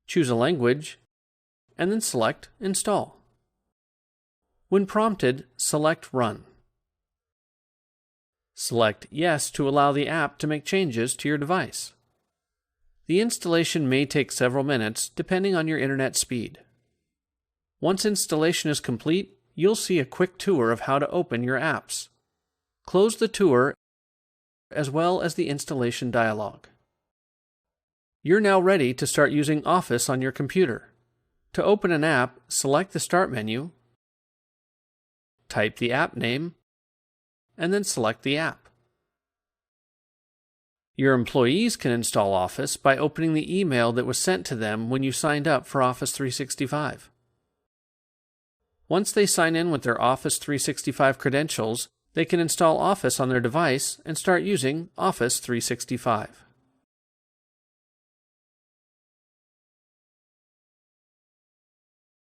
choose a language, and then select Install. When prompted, select Run. Select Yes to allow the app to make changes to your device. The installation may take several minutes depending on your internet speed. Once installation is complete, you'll see a quick tour of how to open your apps. Close the tour as well as the installation dialog. You're now ready to start using Office on your computer. To open an app, select the Start menu, type the app name, and then select the app. Your employees can install Office by opening the email that was sent to them when you signed up for Office 365. Once they sign in with their Office 365 credentials, they can install Office on their device and start using Office 365.